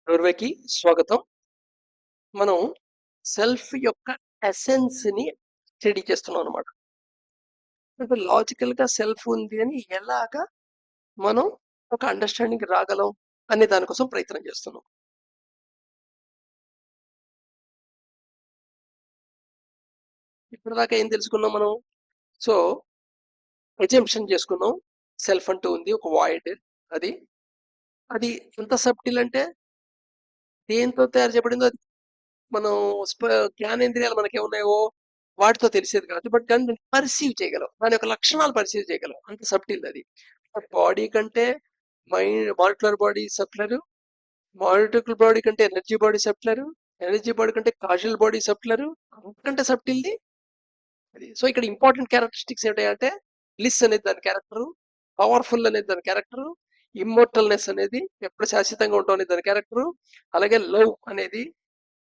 నోర్వేకి స్వాగతం. మనం సెల్ఫ్ యొక్క ఎసెన్స్ ని స్టడీ చేస్తున్నాం అనమాట. అంటే లాజికల్ గా సెల్ఫ్ ఉంది అని ఎలాగా మనం ఒక అండర్స్టాండింగ్ రాగలం అనే దానికోసం ప్రయత్నం చేస్తున్నాం. ఇప్పటిదాకా ఏం తెలుసుకున్నాం మనం? సో ఎజంప్షన్ చేసుకున్నాం, సెల్ఫ్ అంటూ ఉంది ఒక వాయిడ్. అది అది ఎంత సబ్టిల్ అంటే దేంతో తయారు చేయబడిందో అది మనం జ్ఞానేంద్రియాలు మనకి ఉన్నాయో వాటితో తెలిసేది కాదు, బట్ దాన్ని పర్సీవ్ చేయగలం, దాని యొక్క లక్షణాలు పర్సీవ్ చేయగలం. అంత సబ్టిల్ అది. బాడీ కంటే mind molecular body subtler, molecular body కంటే energy body subtler, energy body కంటే కాజువల్ బాడీ సబ్టిలర్, అంతకంటే సబ్టిల్ది అది. సో ఇక్కడ ఇంపార్టెంట్ క్యారెక్టరిస్టిక్స్ ఏంటంటే బ్లిస్ అనేది దాని క్యారెక్టర్, పవర్ఫుల్ అనేది దాని క్యారెక్టర్, ఇమ్మోర్టల్నెస్ అనేది ఎప్పుడు శాశ్వతంగా ఉంటాం అనేది దాని క్యారెక్టర్, అలాగే లవ్ అనేది,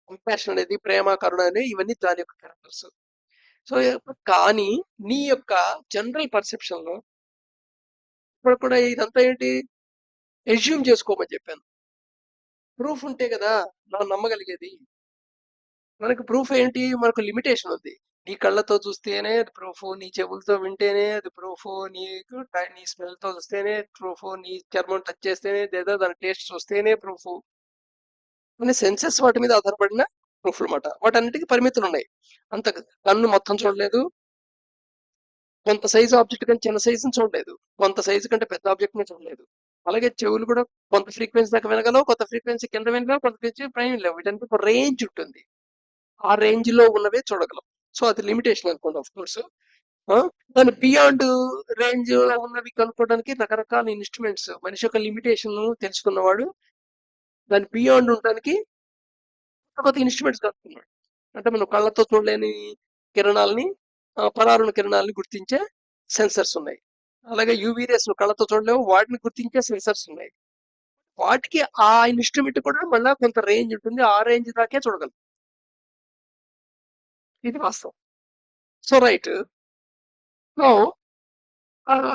కంపాషన్ అనేది, ప్రేమ కరుణ అనేది, ఇవన్నీ దాని యొక్క క్యారెక్టర్స్. సో కానీ నీ యొక్క జనరల్ పర్సెప్షన్ లో ఇప్పుడు కూడా ఇదంతా ఏంటి, ఎజ్యూమ్ చేసుకోమని చెప్పాను. ప్రూఫ్ ఉంటే కదా మనం నమ్మగలిగేది. మనకు ప్రూఫ్ ఏంటి? మనకు లిమిటేషన్ ఉంది. నీ కళ్ళతో చూస్తేనే అది ప్రూఫ్, నీ చెవులతో వింటేనే అది ప్రూఫ్, నీ స్మెల్ తో చూస్తేనే ప్రూఫ్, నీ చర్మం టచ్ చేస్తేనే లేదా దాని టేస్ట్ చూస్తేనే ప్రూఫ్. కొన్ని సెన్సెస్ వాటి మీద ఆధారపడిన ప్రూఫ్ అనమాట. వాటన్నిటికీ పరిమితులు ఉన్నాయి. అంత కన్ను మొత్తం చూడలేదు, కొంత సైజు ఆబ్జెక్ట్ కంటే చిన్న సైజుని చూడలేదు, కొంత సైజు కంటే పెద్ద ఆబ్జెక్ట్ ని చూడలేదు. అలాగే చెవులు కూడా కొంత ఫ్రీక్వెన్సీ దాకా వినగలవు, కొంత ఫ్రీక్వెన్సీ కింద వినగలవు, కొంత ఫ్రీక్వెన్సీ పైన వినలేవు. వీటనికి ఒక రేంజ్ ఉంటుంది, ఆ రేంజ్ లో ఉన్నవే చూడగలం. సో అది లిమిటేషన్ అనుకోండి. ఆఫ్ కోర్స్ దాని బియాండ్ రేంజ్ లో ఉన్నవి కనుక్కోవడానికి రకరకాల ఇన్స్ట్రుమెంట్స్, మనిషి యొక్క లిమిటేషన్ తెలుసుకున్నవాడు దాని బియాండ్ ఉండడానికి కొత్త ఇన్స్ట్రుమెంట్స్ కనుక్కున్నాడు. అంటే మనం కళ్ళతో చూడలేని కిరణాలని, పరారుణ కిరణాలని గుర్తించే సెన్సర్స్ ఉన్నాయి. అలాగే యూవీ రేస్ కళ్ళతో చూడలేము, వాటిని గుర్తించే సెన్సర్స్ ఉన్నాయి. వాటికి ఆ ఇన్స్ట్రుమెంట్ కూడా మళ్ళీ కొంత రేంజ్ ఉంటుంది, ఆ రేంజ్ దాకే చూడగలం. ఇది వాస్తవం. So right. సో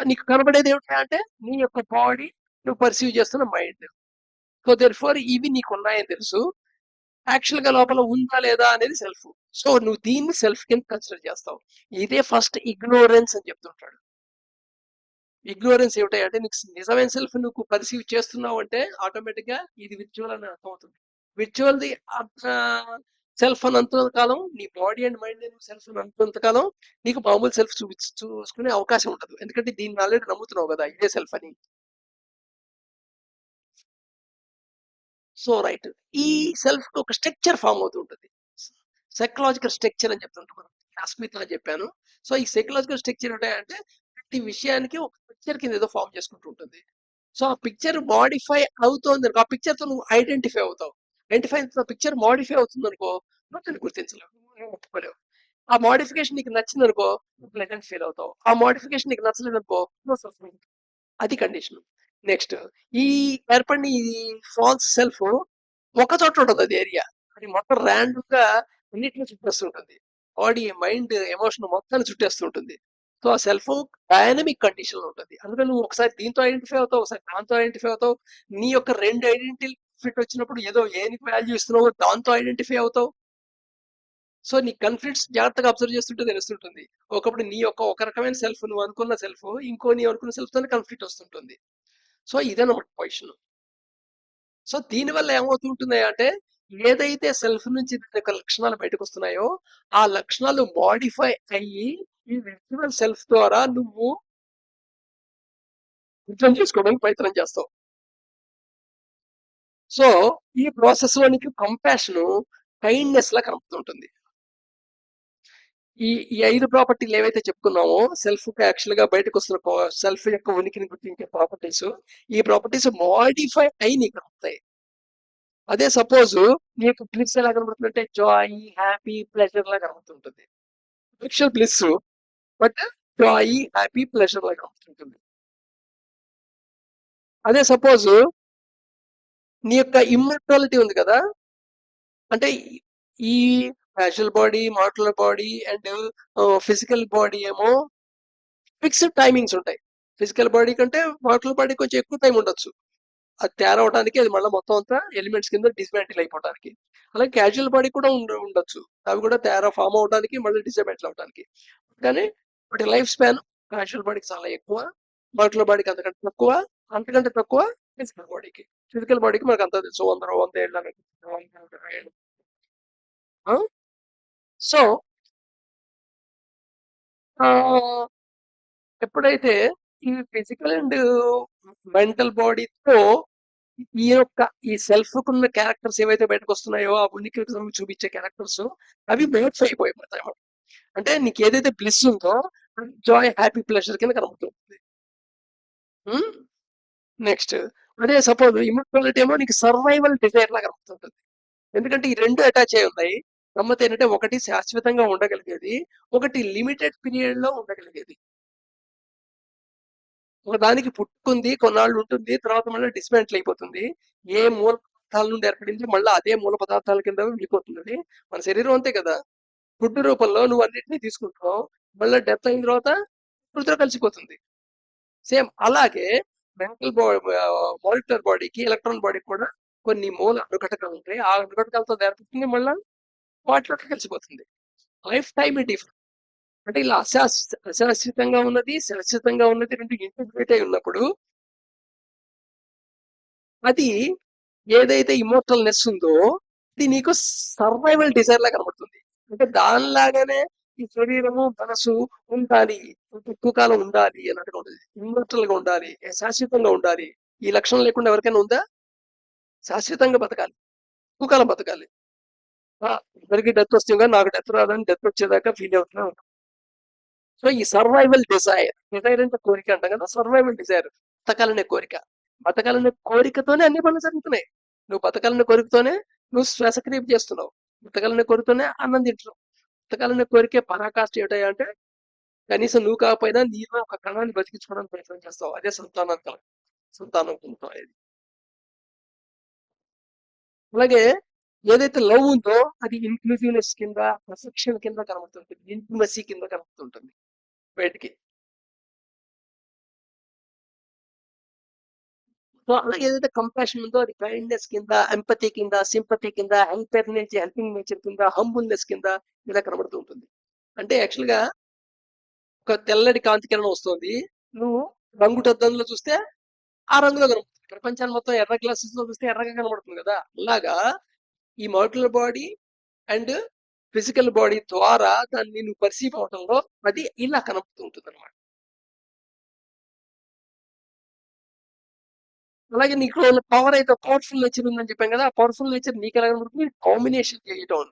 నీకు కనబడేది ఏమిటి అంటే నీ యొక్క బాడీ, నువ్వు పర్సీవ్ చేస్తున్న మైండ్. సో దేర్ ఫోర్ ఇవి నీకు ఉన్నాయని తెలుసు, యాక్చువల్ గా లోపల ఉందా లేదా అనేది సెల్ఫ్. సో నువ్వు దీన్ని సెల్ఫ్ కింద కన్సిడర్ చేస్తావు. ఇదే ఫస్ట్ ఇగ్నోరెన్స్ అని చెప్తుంటాడు. ఇగ్నోరెన్స్ ఏమిటంటే నీకు నిజమైన సెల్ఫ్ నువ్వు పర్సీవ్ చేస్తున్నావు అంటే ఆటోమేటిక్ గా ఇది విర్చువల్ అని అర్థమవుతుంది. విర్చువల్ ది సెల్ఫ్ అన్నంత కాలం, నీ బాడీ అండ్ మైండ్ నువ్వు సెల్ఫ్ అన్నంత కాలం నీకు మామూలు సెల్ఫ్ చూసుకునే అవకాశం ఉండదు. ఎందుకంటే దీన్ని ఆల్రెడీ నమ్ముతున్నావు కదా ఇదే సెల్ఫ్ అని. సో రైట్, ఈ సెల్ఫ్ కి ఒక స్ట్రక్చర్ ఫామ్ అవుతూ ఉంటుంది. సైకలాజికల్ స్ట్రక్చర్ అని చెప్తుంటాం మనం, అస్మిత అని చెప్పాను. సో ఈ సైకలాజికల్ స్ట్రక్చర్ ఏంటంటే ప్రతి విషయానికి ఒక పిక్చర్ కింద ఏదో ఫామ్ చేసుకుంటూ ఉంటుంది. సో ఆ పిక్చర్ మాడిఫై అవుతోంది అనుకో, ఆ పిక్చర్ తో నువ్వు ఐడెంటిఫై అవుతావు. ఐడెంటిఫై పిక్చర్ మాడిఫై అవుతుంది అనుకో, నువ్వు దాన్ని గుర్తించలేవు, నువ్వు ఒప్పుకోలేవు. ఆ మోడిఫికేషన్ నీకు నచ్చింది అనుకో, నువ్వు ప్లెజెంట్ ఫీల్ అవుతావు. ఆ మోడిఫికేషన్ నీకు నచ్చలేదు అనుకో, నువ్వు సఫరింగ్. అది కండిషన్. నెక్స్ట్, ఈ ఏర్పడిన ఈ ఫాల్స్ సెల్ఫ్ ఒక చోట ఉండదు, అది ఏరియా. అది మొత్తం ర్యాండమ్ గా అన్నిటిని చుట్టేస్తుంటుంది. బాడీ, మైండ్, ఎమోషన్ మొత్తాన్ని చుట్టేస్తుంటుంది. సో ఆ సెల్ఫ్ డైనమిక్ కండిషన్ లో ఉంటుంది. అందుకని నువ్వు ఒకసారి దీంతో ఐడెంటిఫై అవుతావు, ఒకసారి దాంతో ఐడెంటిఫై అవుతావు. నీ యొక్క రెండు ఐడెంటిటీ ఫిట్ వచ్చినప్పుడు ఏదో ఏనికి వాల్యూ ఇస్తున్నావో దాంతో ఐడెంటిఫై అవుతావు. సో నీ కన్ఫ్లిక్ట్స్ జాగ్రత్తగా అబ్జర్వ్ చేస్తుంటే తెలుస్తుంటుంది. ఒకప్పుడు నీ యొక్క ఒక రకమైన సెల్ఫ్, నువ్వు అనుకున్న సెల్ఫ్ ఇంకో నీ అనుకున్న సెల్ఫ్ తోనే కన్ఫ్లిక్ట్ వస్తుంటుంది. సో ఇదన్నమాట పొజిషన్. సో దీనివల్ల ఏమవుతుంటుంది అంటే ఏదైతే సెల్ఫ్ నుంచి దాని యొక్క లక్షణాలు బయటకు వస్తున్నాయో ఆ లక్షణాలు మోడిఫై అయ్యి ఈ విర్చువల్ సెల్ఫ్ ద్వారా నువ్వు అర్థం చేసుకోవడానికి ప్రయత్నం చేస్తావు. సో ఈ ప్రాసెస్ లో నీకు కంపాషన్, కైండ్నెస్ లా కనబడుతుంటుంది. ఈ ఈ 5 ప్రాపర్టీలు ఏవైతే చెప్పుకున్నామో సెల్ఫ్ యాక్చువల్ గా బయటకు వస్తున్న సెల్ఫ్ యొక్క ఉనికిని గుర్తించే ప్రాపర్టీస్, ఈ ప్రాపర్టీస్ మోడిఫై అయి నీకు కనబడతాయి. అదే సపోజ్ నీకు బ్లిస్ ఎలా కనబడుతుందంటే జాయ్, హ్యాపీ, ప్లెజర్ లా కనబడుతుంటుంది. Actual bliss, but joy, happy, pleasure లా కనబడుతుంటుంది. అదే సపోజ్ నీ యొక్క ఇమ్మోర్టాలిటీ ఉంది కదా, అంటే ఈ causal body, modular body and physical body ఏమో ఫిక్స్డ్ టైమింగ్స్ ఉంటాయి. ఫిజికల్ బాడీ కంటే మాడ్యులర్ బాడీ కొంచెం ఎక్కువ టైం ఉండొచ్చు. అది తయారవడానికి అది మళ్ళీ మొత్తం అంతా ఎలిమెంట్స్ కింద డిస్మాంటిల్ అయిపోవడానికి. అలాగే క్యాజువల్ బాడీ కూడా ఉండొచ్చు, అవి కూడా ఫామ్ అవడానికి మళ్ళీ డిస్మాంటిల్ అవడానికి. కానీ వాటి లైఫ్ స్పాన్ క్యాజువల్ బాడీకి చాలా ఎక్కువ, మాడ్యులర్ బాడీకి అంతకంటే తక్కువ, అంతకంటే తక్కువ ఫిజికల్ బాడీకి. ఫిజికల్ బాడీకి మనకు అంత తెలుసు, 100 ఏళ్ళు అని. సో ఎప్పుడైతే ఈ ఫిజికల్ అండ్ మెంటల్ బాడీతో ఈ సెల్ఫ్ కున్న క్యారెక్టర్స్ ఏవైతే బయటకు వస్తున్నాయో, ఆ ఉనికి చూపించే క్యారెక్టర్స్ అవి మేట్స్ అయిపోతాయి అన్నమాట. అంటే నీకు ఏదైతే బ్లిస్ ఉందో జాయ్, హ్యాపీ, ప్లెజర్ కింద కనబడుతుంది. నెక్స్ట్ అదే సపోజ్ ఇమ్మోర్టాలిటీ ఏమో నీకు సర్వైవల్ డిజైర్ లాగా కనబడుతుంటుంది. ఎందుకంటే ఈ రెండు అటాచ్ అయి ఉన్నాయి. గమ్మత్ ఏంటంటే ఒకటి శాశ్వతంగా ఉండగలిగేది, ఒకటి లిమిటెడ్ పీరియడ్ లో ఉండగలిగేది. ఒకదానికి పుట్టుకుంది, కొన్నాళ్ళు ఉంటుంది, తర్వాత మళ్ళీ డిస్మాంటిల్ అయిపోతుంది. ఏ మూల పదార్థాల నుండి ఏర్పడింది మళ్ళీ అదే మూల పదార్థాల కింద వెళ్ళిపోతుంది. మన శరీరం అంతే కదా, ఫుడ్ రూపంలో నువ్వు అన్నింటినీ తీసుకుంటావు, మళ్ళీ డెత్ అయిన తర్వాత మృతిలో కలిసిపోతుంది. సేమ్ అలాగే మెంటల్ మాలిక్యులర్ బాడీకి, ఎలక్ట్రాన్ బాడీకి కూడా కొన్ని మూల అనుఘటకాలు ఉంటాయి. ఆ అనుఘటకాలతో ఏర్పడుతుంది, మళ్ళీ వాటిలోకి కలిసిపోతుంది. Life time different. అంటే ఇలా అశాశ్వతంగా ఉన్నది, శాశ్వతంగా ఉన్నది రెండు ఇంటిగ్రేట్ అయి ఉన్నప్పుడు అది ఏదైతే ఇమోర్టల్నెస్ ఉందో అది నీకు సర్వైవల్ డిజైర్ లా కనబడుతుంది. అంటే దానిలాగానే ఈ శరీరము, మనసు ఉండాలి, ఎక్కువ కాలం ఉండాలి అన్నట్టుగా ఉంటుంది. ఇమోర్టల్ గా ఉండాలి, శాశ్వతంగా ఉండాలి. ఈ లక్షణం లేకుండా ఎవరికైనా ఉందా? శాశ్వతంగా బతకాలి, ఎక్కువ కాలం బతకాలి. అందరికి డెత్ వస్తుంది కానీ నాకు డెత్ రాదని డెత్ వచ్చేదాకా ఫీల్ అవుతున్నా ఉంటాం. సో ఈ సర్వైవల్ డిజైర్ అంటే కోరిక అంటాం కదా, సర్వైవల్ డిజైర్, బతకాలనే కోరిక. బతకాలనే కోరికతోనే అన్ని పనులు జరుగుతున్నాయి. నువ్వు బతకాలనే కోరికతోనే నువ్వు శ్వాసక్రియ చేస్తున్నావు, బతకాలనే కోరికతోనే అన్నం తింటున్నావు. బతకాలనే కోరికే పరాకాష్ఠ ఏమిటాయి అంటే కనీసం నువ్వు కాకపోయినా నీలో ఒక కణాన్ని బతికించుకోవడానికి ప్రయత్నం చేస్తావు. అదే సంతానం పొందుతాం అనేది. అలాగే ఏదైతే లవ్ ఉందో అది ఇన్క్లూజివ్నెస్ కింద, పర్ఫెక్షన్ కింద కనబడుతుంటుంది, ఇంటిమసీ కింద కనబడుతుంటుంది బయటికి. సో అలాగే ఏదైతే కంపాషన్ ఉందో అది కైండ్నెస్ కింద, ఎంపతి కింద, సింపతి కింద, హెల్పింగ్ నేచర్ కింద, హంబుల్నెస్ కింద ఇలా కనబడుతూ ఉంటుంది. అంటే యాక్చువల్ గా ఒక తెల్లటి కాంతి కిరణం వస్తుంది, నువ్వు రంగుటద్దంలో చూస్తే ఆ రంగులో కనబడుతుంది. ప్రపంచాన్ని మొత్తం ఎర్ర గ్లాసెస్ లో చూస్తే ఎర్రగా కనబడుతుంది కదా. అలాగా ఈ molecular body and physical body ద్వారా దాన్ని నువ్వు పర్సీవ్ అవటంలో అది ఇలా కనబడుతూ ఉంటుంది అనమాట. అలాగే నీకు పవర్ అయితే పవర్ఫుల్ నేచర్ ఉందని చెప్పాం కదా, ఆ పవర్ఫుల్ నేచర్ నీకు ఎలా కనబడుతుంది? డామినేషన్ చేయటం.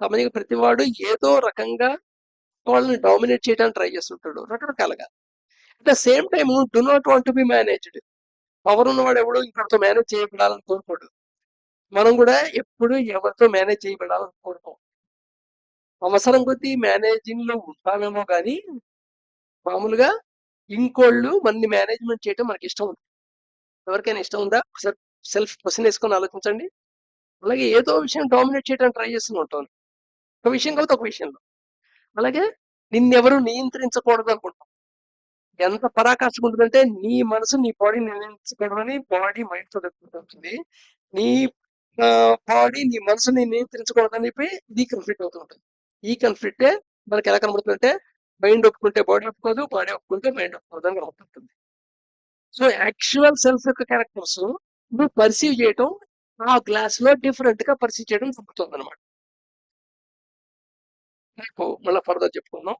సామాన్యంగా ప్రతివాడు ఏదో రకంగా వాళ్ళని డామినేట్ చేయడానికి ట్రై చేస్తుంటాడు రకరకాలుగా. At the same time do not want to be managed. Power ఉన్నవాడు ఎవడో ఇంకొకరితో మేనేజ్ చేయబడాలని కోరుకోడు. మనం కూడా ఎప్పుడు ఎవరితో మేనేజ్ చేయబడాలని కోరుకోం. అవసరం కొద్దీ మేనేజింగ్ లో ఉంటామేమో కానీ మామూలుగా ఇంకోళ్ళు మనని మేనేజ్మెంట్ చేయటం మనకి ఇష్టం ఉంది. ఎవరికైనా ఇష్టం ఉందా? ఒకసారి సెల్ఫ్ క్వశ్చన్ వేసుకొని ఆలోచించండి. అలాగే ఏదో విషయం డామినేట్ చేయడానికి ట్రై చేస్తూ ఉంటాం, ఒక విషయం కాబట్టి ఒక విషయంలో. అలాగే నిన్నెవరు నియంత్రించకూడదు అనుకుంటాం. ఎంత పరాకాష్ఠగా ఉంటుందంటే నీ మనసు నీ బాడీ నియంత్రించకూడదని బాడీ మైండ్ తో దెబ్బతింటుంది. నీ బాడీ నీ మనసుని నియంత్రించకూడదని చెప్పి ఇది కన్ఫ్లిక్ట్ అవుతూ ఉంటుంది. ఈ కన్ఫ్లిక్టే మనకి ఎలా కనబడుతుందంటే మైండ్ ఒప్పుకుంటే బాడీ ఒప్పుకోదు, బాడీ ఒప్పుకుంటే మైండ్ ఒప్పుకోదు అని కనబడుతుంటుంది. సో యాక్చువల్ సెల్ఫ్ యొక్క క్యారెక్టర్స్ నువ్వు పర్సీవ్ చేయటం ఆ గ్లాస్ లో డిఫరెంట్ గా పర్సీవ్ చేయడం జరుగుతుంది అనమాట. మళ్ళీ ఫర్దర్ చెప్పుకుందాం.